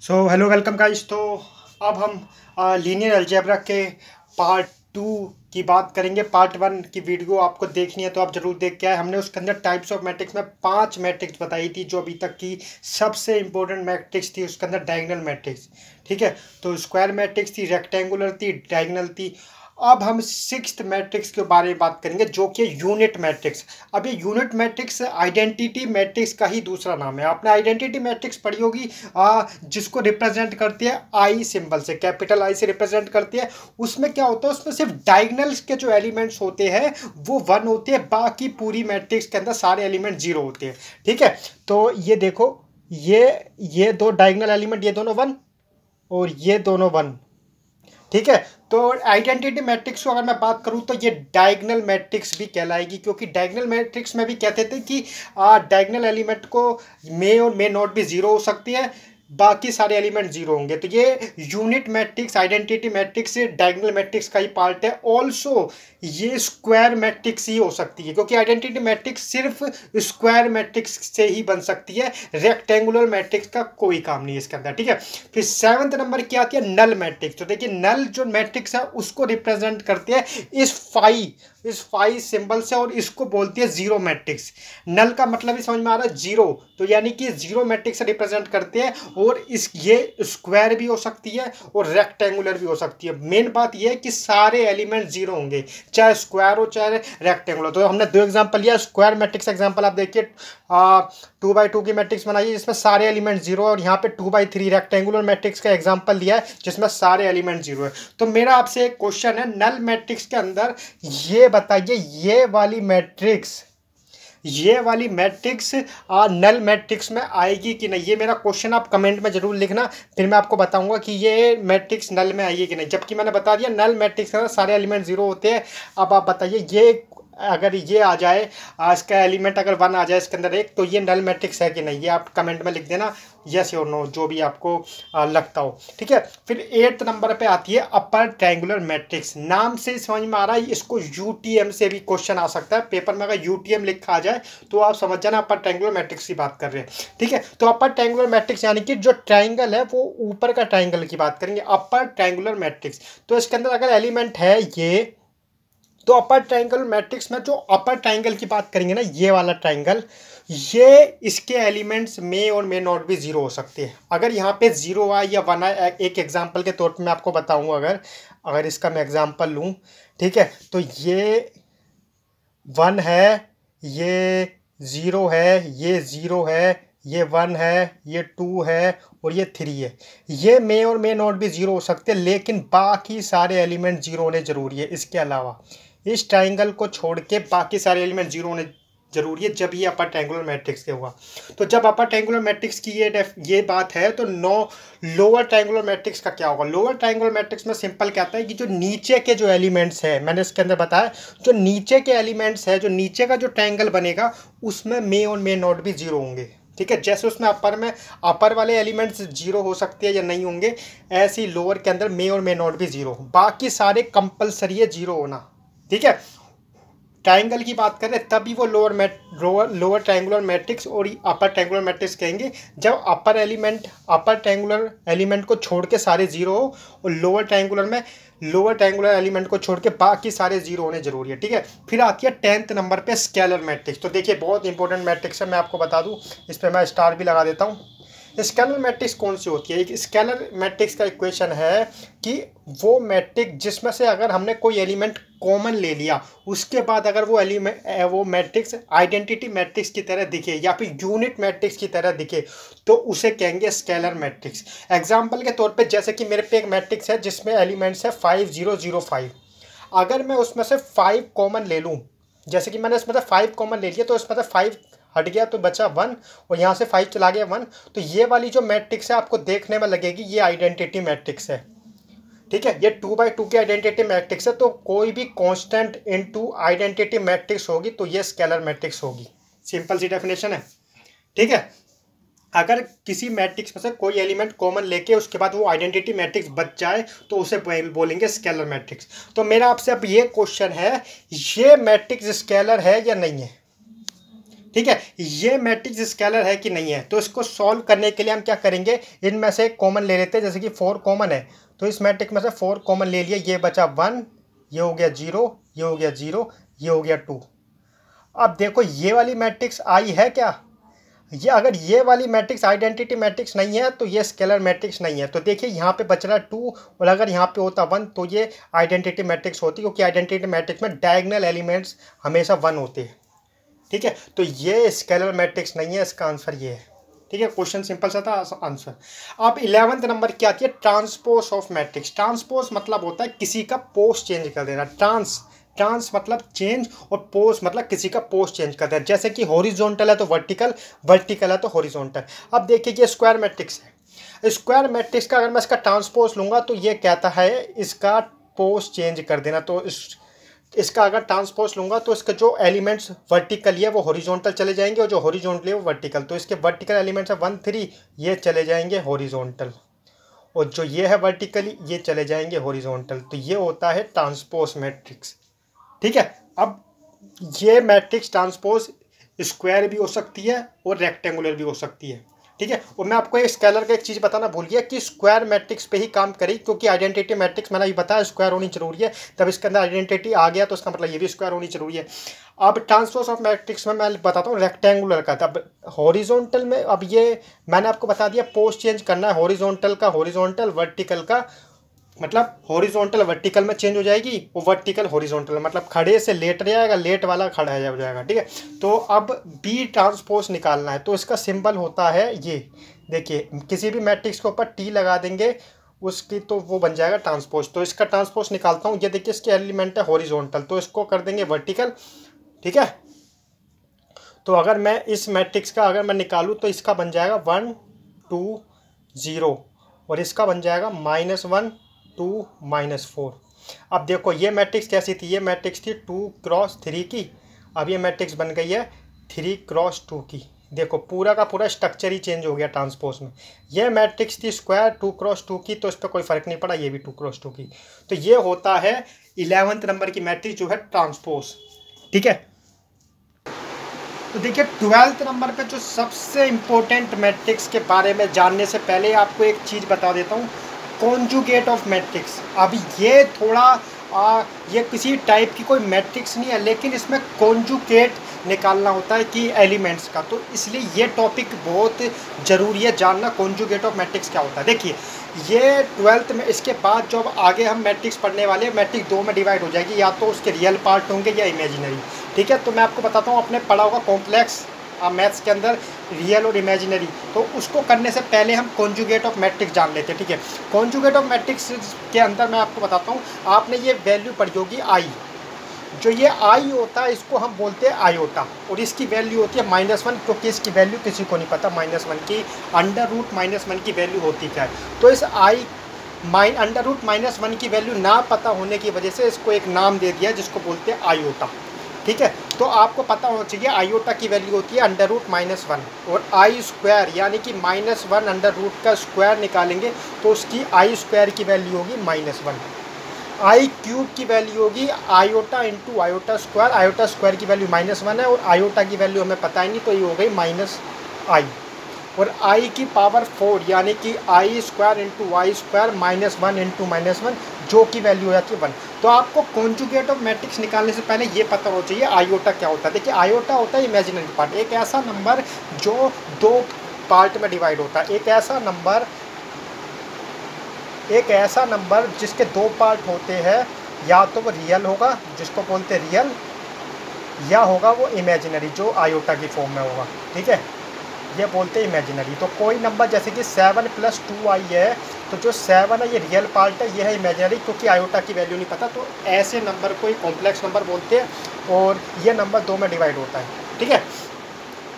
Hello welcome guys. तो अब हम लीनियर अलजेब्रा के पार्ट 2 की बात करेंगे। पार्ट 1 की वीडियो आपको देखनी है तो आप जरूर देख के आए। हमने उसके अंदर टाइप्स ऑफ मैट्रिक्स में 5 मैट्रिक्स बताई थी जो अभी तक की सबसे इंपॉर्टेंट मैट्रिक्स थी। उसके अंदर डायगोनल मैट्रिक्स, ठीक है, तो स्क्वायर मैट्रिक्स थी, रेक्टेंगुलर थी, डायगोनल थी। अब हम सिक्स्थ मैट्रिक्स के बारे में बात करेंगे जो कि यूनिट मैट्रिक्स। अब ये यूनिट मैट्रिक्स आइडेंटिटी मैट्रिक्स का ही दूसरा नाम है। आपने आइडेंटिटी मैट्रिक्स पढ़ी होगी, जिसको रिप्रेजेंट करती है आई सिंबल से, कैपिटल आई से रिप्रेजेंट करती है। उसमें क्या होता है, उसमें सिर्फ डायगोनल्स के जो एलिमेंट्स होते हैं वो 1 होते हैं, बाकी पूरी मैट्रिक्स के अंदर सारे एलिमेंट 0 होते हैं, ठीक है। तो ये देखो, ये दो डायगोनल एलिमेंट, ये दोनों 1 और ये दोनों 1, ठीक है। तो आइडेंटिटी मैट्रिक्स को अगर मैं बात करूं तो ये डायगोनल मैट्रिक्स भी कहलाएगी, क्योंकि डायगोनल मैट्रिक्स में भी कहते थे कि डायगोनल एलिमेंट को मे और मे नॉट भी 0 हो सकती है, बाकी सारे एलिमेंट 0 होंगे। तो ये unit matrix identity matrix diagonal matrix का ही पार्ट है। ऑल्सो ये स्क्वायर मैट्रिक्स ही हो सकती है, क्योंकि आइडेंटिटी मैट्रिक्स सिर्फ स्क्वायर मैट्रिक्स से ही बन सकती है, रेक्टेंगुलर मैट्रिक्स का कोई काम नहीं है इसके अंदर, ठीक है। फिर 7th नंबर की आती है नल मैट्रिक्स। तो देखिए, नल जो मैट्रिक्स है उसको रिप्रेजेंट करते हैं इस फाई सिंबल से, और इसको बोलती है जीरो मैट्रिक्स। नल का मतलब ही समझ में आ रहा है, जीरो, तो यानी कि जीरो मैट्रिक्स से रिप्रेजेंट करते हैं। और ये स्क्वायर भी हो सकती है और रेक्टेंगुलर भी हो सकती है। मेन बात यह है कि सारे एलिमेंट 0 होंगे, चाहे स्क्वायर हो चाहे रेक्टेंगुलर। तो हमने 2 एग्जांपल लिया। स्क्वायर मैट्रिक्स एग्जांपल आप देखिए, 2x2 की मैट्रिक्स बनाई है जिसमें सारे एलिमेंट 0, और यहाँ पे 2x3 रेक्टेंगुलर मैट्रिक्स का एग्जांपल लिया है जिसमें सारे एलिमेंट 0 है। तो मेरा आपसे एक क्वेश्चन है, नल मैट्रिक्स के अंदर ये बताइए, ये वाली मैट्रिक्स नल मैट्रिक्स में आएगी कि नहीं। ये मेरा क्वेश्चन आप कमेंट में जरूर लिखना, फिर मैं आपको बताऊंगा कि ये मैट्रिक्स नल में आएगी कि नहीं। जबकि मैंने बता दिया नल मैट्रिक्स के अंदर सारे एलिमेंट 0 होते हैं। अब आप बताइए, ये अगर ये आ जाए, इसका एलिमेंट अगर 1 आ जाए इसके अंदर एक, तो ये नल मैट्रिक्स है कि नहीं, ये आप कमेंट में लिख देना, यस और नो, जो भी आपको लगता हो, ठीक है। फिर 8th नंबर पे आती है अपर ट्रायंगुलर मैट्रिक्स। नाम से समझ में आ रहा है, इसको यूटीएम से भी क्वेश्चन आ सकता है पेपर में। अगर यूटीएम लिखा आ जाए तो आप समझ जाना अपर ट्रायंगुलर मैट्रिक्स की बात कर रहे हैं, ठीक है। तो अपर ट्रायंगुलर मैट्रिक्स यानी कि जो ट्रायंगल है वो ऊपर का ट्रायंगल की बात करेंगे, अपर ट्रायंगुलर मैट्रिक्स। तो इसके अंदर अगर एलिमेंट है ये, तो अपर ट्रायंगल मैट्रिक्स में जो अपर ट्रायंगल की बात करेंगे ना, ये वाला ट्रायंगल, ये इसके एलिमेंट्स में और मे नॉट भी 0 हो सकते हैं। अगर यहाँ पे 0 आए या 1 आए, एक एग्जांपल के तौर पे मैं आपको बताऊंगा। अगर इसका मैं एग्जांपल लूँ, ठीक है, तो ये 1 है, ये 0 है, ये 0 है, ये 1 है, ये 2 है और ये 3 है। ये मे और मे नॉट भी 0 हो सकते हैं, लेकिन बाकी सारे एलिमेंट 0 होने जरूरी है। इसके अलावा इस ट्राइंगल को छोड़ के बाकी सारे एलिमेंट 0 होने जरूरी है, जब ये अपर ट्रायंगुलर मैट्रिक्स के हुआ। तो जब अपर ट्रायंगुलर मैट्रिक्स की ये बात है, तो लोअर ट्रायंगुलर मैट्रिक्स का क्या होगा। लोअर ट्रायंगुलर मैट्रिक्स में सिंपल कहता है कि जो नीचे के जो एलिमेंट्स है, मैंने इसके अंदर बताया, जो नीचे के एलिमेंट्स है, जो नीचे का जो ट्रायंगल बनेगा उसमें मे और मे नॉट भी 0 होंगे, ठीक है। जैसे उसमें अपर वाले एलिमेंट्स 0 हो सकते हैं या नहीं होंगे, ऐसे ही लोअर के अंदर मे और मे नॉट भी 0, बाकी सारे कंपलसरी है 0 होना, ठीक है। ट्राइंगल की बात करें तभी वो लोअर ट्रायंगुलर मैट्रिक्स और अपर ट्रायंगुलर मैट्रिक्स कहेंगे, जब अपर ट्रायंगुलर एलिमेंट को छोड़ के सारे 0 हो, और लोअर ट्रायंगुलर एलिमेंट को छोड़ के बाकी सारे 0 होने जरूरी है, ठीक है। फिर आती है 10th नंबर पे स्केलर मैट्रिक्स। तो देखिए, बहुत इंपॉर्टेंट मैट्रिक्स है, मैं आपको बता दूं, इस पर मैं स्टार भी लगा देता हूँ। स्केलर मैट्रिक्स कौन सी होती है। एक स्केलर मैट्रिक्स का इक्वेशन है कि वो मैट्रिक्स जिसमें से अगर हमने कोई एलिमेंट कॉमन ले लिया, उसके बाद अगर वो मैट्रिक्स आइडेंटिटी मैट्रिक्स की तरह दिखे या फिर यूनिट मैट्रिक्स की तरह दिखे, तो उसे कहेंगे स्केलर मैट्रिक्स। एग्जाम्पल के तौर पे, जैसे कि मेरे पे एक मैट्रिक्स है जिसमें एलिमेंट्स है 5 0 0 5। अगर मैं उसमें से 5 कॉमन ले लूँ, जैसे कि मैंने इसमें से 5 कॉमन ले लिया, तो इसमें से 5 हट गया तो बचा 1, और यहाँ से 5 चला गया 1, तो ये वाली जो मैट्रिक्स है आपको देखने में लगेगी ये आइडेंटिटी मैट्रिक्स है, ठीक है। ये 2x2 की आइडेंटिटी मैट्रिक्स है, तो कोई भी कांस्टेंट इनटू आइडेंटिटी मैट्रिक्स होगी तो ये स्केलर मैट्रिक्स होगी। सिंपल सी डेफिनेशन है, ठीक है। अगर किसी मैट्रिक्स में से कोई एलिमेंट कॉमन लेके उसके बाद वो आइडेंटिटी मैट्रिक्स बच जाए तो उसे बोलेंगे स्केलर मैट्रिक्स। तो मेरा आपसे अब ये क्वेश्चन है, ये मैट्रिक्स स्केलर है या नहीं है। ठीक है, ये मैट्रिक्स स्केलर है कि नहीं है। तो इसको सॉल्व करने के लिए हम क्या करेंगे, इनमें से कॉमन ले लेते हैं। जैसे कि 4 कॉमन है, तो इस मैट्रिक्स में से 4 कॉमन ले लिया, ये बचा 1, ये हो गया 0, ये हो गया 0, ये हो गया 2। अब देखो ये वाली मैट्रिक्स आई है क्या, ये अगर ये वाली मैट्रिक्स आइडेंटिटी मैट्रिक्स नहीं है तो ये स्केलर मैट्रिक्स नहीं है। तो देखिए यहाँ पे बच रहा है 2, और अगर यहाँ पे होता 1 तो ये आइडेंटिटी मैट्रिक्स होती, क्योंकि आइडेंटिटी मैट्रिक्स में डायगोनल एलिमेंट्स हमेशा 1 होते हैं। ठीक है, तो ये स्केलर मैट्रिक्स नहीं है, इसका आंसर ये है। ठीक है, क्वेश्चन सिंपल सा था आंसर। अब 11th नंबर क्या आती है, ट्रांसपोज ऑफ मैट्रिक्स। ट्रांसपोज मतलब होता है किसी का पोस्ट चेंज कर देना। ट्रांस मतलब चेंज, और पोस्ट मतलब किसी का पोस्ट चेंज कर देना। जैसे कि हॉरिजॉन्टल है तो वर्टिकल, वर्टिकल है तो हॉरिजॉन्टल। अब देखिए ये स्क्वायर मैट्रिक्स है, स्क्वायर मैट्रिक्स का अगर मैं इसका ट्रांसपोज लूंगा तो ये कहता है इसका पोस्ट चेंज कर देना। तो इसका अगर ट्रांसपोज लूंगा तो इसके जो एलिमेंट्स वर्टिकल है वो हॉरिजॉन्टल चले जाएंगे, और जो हॉरिजॉन्टल है वो वर्टिकल। तो इसके वर्टिकल एलिमेंट्स है 1 3, ये चले जाएंगे हॉरिजॉन्टल, और जो ये है वर्टिकली ये चले जाएंगे हॉरिजॉन्टल। तो ये होता है ट्रांसपोज मैट्रिक्स। ठीक है, अब ये मैट्रिक्स ट्रांसपोज स्क्वायर भी हो सकती है और रेक्टेंगुलर भी हो सकती है। ठीक है, और मैं आपको एक स्केलर का एक चीज़ बताना भूल गया कि स्क्वायर मैट्रिक्स पे ही काम करी, क्योंकि आइडेंटिटी मैट्रिक्स मैंने अभी बताया स्क्वायर होनी जरूरी है। तब इसके अंदर आइडेंटिटी आ गया तो इसका मतलब ये भी स्क्वायर होनी जरूरी है। अब ट्रांसपोज ऑफ मैट्रिक्स में मैं बताता हूँ रेक्टेंगुलर का। तब हॉरिजॉन्टल में, अब ये मैंने आपको बता दिया पोस्ट चेंज करना है, हॉरिजॉन्टल का हॉरिजॉन्टल, वर्टिकल का मतलब हॉरिजॉन्टल वर्टिकल में चेंज हो जाएगी, वो वर्टिकल हॉरिजॉन्टल मतलब खड़े से लेट जाएगा, लेट वाला खड़ा हो जाएगा। ठीक है, तो अब बी ट्रांसपोज निकालना है, तो इसका सिंबल होता है ये। देखिए किसी भी मैट्रिक्स के ऊपर टी लगा देंगे उसकी, तो वो बन जाएगा ट्रांसपोज। तो इसका ट्रांसपोज निकालता हूँ, ये देखिए इसके एलिमेंट है हॉरिजॉन्टल, तो इसको कर देंगे वर्टिकल। ठीक है, तो अगर मैं इस मैट्रिक्स का अगर मैं निकालूँ तो इसका बन जाएगा 1 2 0, और इसका बन जाएगा -1 2 -4। अब देखो ये मैट्रिक्स कैसी थी, ये मैट्रिक्स थी 2 क्रॉस 3 की, अब ये मैट्रिक्स बन गई है 3 क्रॉस 2 की। देखो पूरा का पूरा स्ट्रक्चर ही चेंज हो गया ट्रांसपोज में। ये मैट्रिक्स थी स्क्वायर 2 क्रॉस 2 की, तो इस पर कोई फर्क नहीं पड़ा, ये भी 2 क्रॉस 2 की। तो ये होता है 11th नंबर की मैट्रिक्स जो है ट्रांसपोज। ठीक है, तो देखिए 12th नंबर पे जो सबसे इम्पोर्टेंट मैट्रिक्स के बारे में जानने से पहले आपको एक चीज़ बता देता हूँ, कॉन्जुगेट ऑफ मैट्रिक्स। अब ये थोड़ा ये किसी टाइप की कोई मैट्रिक्स नहीं है, लेकिन इसमें कॉन्जुगेट निकालना होता है कि एलिमेंट्स का, तो इसलिए ये टॉपिक बहुत ज़रूरी है जानना, कॉन्जुगेट ऑफ मैट्रिक्स क्या होता है। देखिए ये 12th में, इसके बाद जो अब आगे हम मैट्रिक्स पढ़ने वाले हैं, मैट्रिक्स 2 में डिवाइड हो जाएगी, या तो उसके रियल पार्ट होंगे या इमेजिनरी। ठीक है, तो मैं आपको बताता हूँ, आपने पढ़ा होगा कॉम्प्लेक्स मैथ्स के अंदर रियल और इमेजिनरी, तो उसको करने से पहले हम कॉन्जुगेट ऑफ मैट्रिक्स जान लेते हैं। ठीक है, कॉन्जुगेट ऑफ मैट्रिक्स के अंदर मैं आपको बताता हूँ, आपने ये वैल्यू पढ़ी होगी आई, जो ये आई होता है इसको हम बोलते हैं आयोटा, और इसकी वैल्यू होती है -1, क्योंकि इसकी वैल्यू किसी को नहीं पता -1 की √-1 की वैल्यू होती क्या है। तो इस आई √-1 की वैल्यू ना पता होने की वजह से इसको एक नाम दे दिया जिसको बोलते हैं आयोटा। ठीक है, तो आपको पता होना चाहिए आयोटा की वैल्यू होती है √-1, और आई स्क्वायर यानी कि -1 अंडर रूट का स्क्वायर निकालेंगे तो उसकी आई स्क्वायर की वैल्यू होगी -1। आई क्यूब की वैल्यू होगी आयोटा इंटू आयोटा स्क्वायर की वैल्यू -1 है, और आयोटा की वैल्यू हमें पता ही नहीं, तो ये हो गई -i, और आई की पावर 4 यानी कि i square into y square -1 into -1, जो की वैल्यू हो जाती है 1। तो आपको कॉन्जुगेट ऑफ मैट्रिक्स निकालने से पहले ये पता होना चाहिए आयोटा क्या होता है। देखिए आयोटा होता है इमेजिनरी पार्ट, एक ऐसा नंबर जो 2 पार्ट में डिवाइड होता है, एक ऐसा नंबर जिसके 2 पार्ट होते हैं, या तो वो रियल होगा जिसको बोलते हैं रियल, या होगा वो इमेजिनरी जो आयोटा की फॉर्म में होगा। ठीक है, ये बोलते हैं इमेजिनरी। तो कोई नंबर जैसे कि 7 + 2i है, तो जो 7 है ये रियल पार्ट है, ये है इमेजिनरी, क्योंकि आयोटा की वैल्यू नहीं पता, तो ऐसे नंबर को ही कॉम्प्लेक्स नंबर बोलते हैं, और ये नंबर 2 में डिवाइड होता है। ठीक है,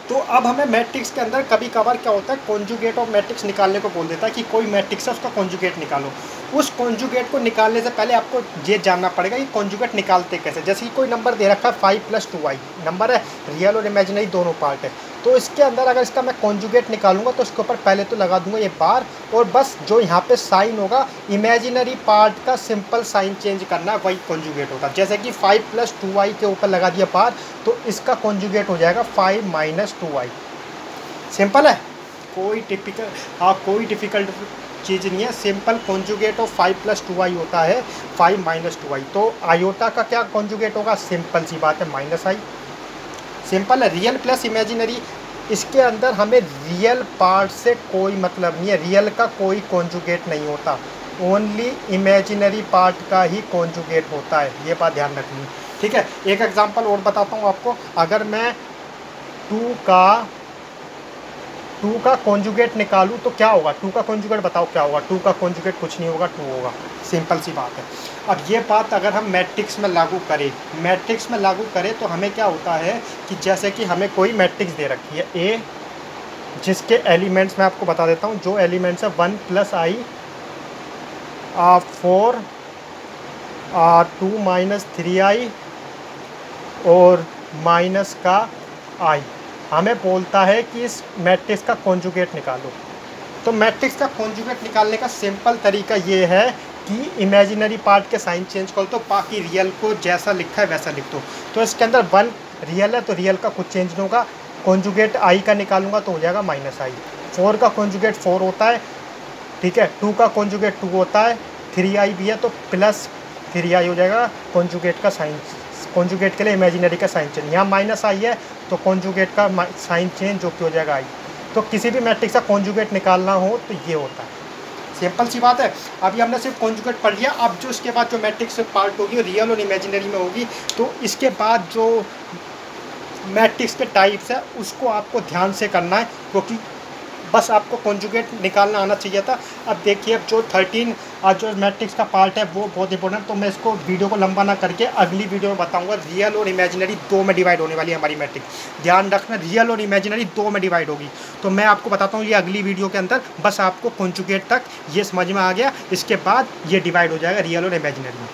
तो अब हमें मैट्रिक्स के अंदर कभी कभार क्या होता है, कॉन्जुगेट ऑफ मैट्रिक्स निकालने को बोल देता है कि कोई मैट्रिक्स है उसका कॉन्जुगेट निकालो। उस कॉन्जुगेट को निकालने से पहले आपको ये जानना पड़ेगा कि कॉन्जुगेट निकालते कैसे। जैसे कि कोई नंबर दे रखा है 5 + 2i, नंबर है रियल और इमेजिनरी दोनों पार्ट है, तो इसके अंदर अगर इसका मैं कॉन्जुगेट निकालूंगा तो इसके ऊपर पहले तो लगा दूंगा ये बार, और बस जो यहाँ पे साइन होगा इमेजिनरी पार्ट का सिंपल साइन चेंज करना है, वही कॉन्जुगेट होगा। जैसे कि 5 + 2i के ऊपर लगा दिया बार, तो इसका कॉन्जुगेट हो जाएगा 5 - 2i। सिंपल है, कोई डिफ़िकल्ट चीज़ नहीं है, सिंपल कॉन्जुगेट ऑफ 5 + 2i होता है 5 - 2i। तो आयोटा का क्या कॉन्जुगेट होगा, सिंपल सी बात है -i। सिंपल है, रियल प्लस इमेजिनरी, इसके अंदर हमें रियल पार्ट से कोई मतलब नहीं है, रियल का कोई कॉन्जुगेट नहीं होता, ओनली इमेजिनरी पार्ट का ही कॉन्जुगेट होता है, ये बात ध्यान रखनी है। ठीक है, एक एग्जांपल और बताता हूँ आपको। अगर मैं 2 का कॉन्जुगेट निकालूँ तो क्या होगा, 2 का कॉन्जुगेट बताओ क्या होगा, 2 का कॉन्जुगेट कुछ नहीं होगा, 2 होगा, सिंपल सी बात है। अब ये बात अगर हम मैट्रिक्स में लागू करें तो हमें क्या होता है कि जैसे कि हमें कोई मैट्रिक्स दे रखी है ए, जिसके एलिमेंट्स मैं आपको बता देता हूँ, जो एलिमेंट्स है 1 + i 4 2 - 3i और माइनस का i। हमें बोलता है कि इस मैट्रिक्स का कॉन्जुगेट निकालो। तो मैट्रिक्स का कॉन्जुगेट निकालने का सिंपल तरीका ये है कि इमेजिनरी पार्ट के साइन चेंज कर दो, बाकी रियल को जैसा लिखा है वैसा लिख दो। तो इसके अंदर 1 रियल है तो रियल का कुछ चेंज नहीं होगा, कॉन्जुगेट i का निकालूंगा तो हो जाएगा -i। 4 का कॉन्जुगेट 4 होता है, ठीक है, 2 का कॉन्जुगेट 2 होता है, 3i भी है तो +3i हो जाएगा कॉन्जुगेट का साइन, कॉन्जुगेट के लिए इमेजिनरी का साइन चेंज। यहाँ -i है तो कॉन्जुगेट का साइन चेंज जो कि हो जाएगा i। तो किसी भी मैट्रिक्स का कॉन्जुगेट निकालना हो तो ये होता है, सिंपल सी बात है। अभी हमने सिर्फ कॉन्जुगेट पढ़ लिया, अब जो इसके बाद जो मैट्रिक्स पार्ट होगी रियल और इमेजिनरी में होगी, तो इसके बाद जो मैट्रिक्स के टाइप्स है उसको आपको ध्यान से करना है, क्योंकि बस आपको कॉन्जुगेट निकालना आना चाहिए था। अब देखिए, अब जो 13 जो मैट्रिक्स का पार्ट है वो बहुत इंपॉर्टेंट, तो मैं इसको वीडियो को लंबा ना करके अगली वीडियो में बताऊंगा। रियल और इमेजिनरी 2 में डिवाइड होने वाली है हमारी मैट्रिक्स, ध्यान रखना, रियल और इमेजिनरी 2 में डिवाइड होगी। तो मैं आपको बताता हूँ ये अगली वीडियो के अंदर, बस आपको कॉन्जुगेट तक ये समझ में आ गया, इसके बाद ये डिवाइड हो जाएगा रियल और इमेजिनरी में।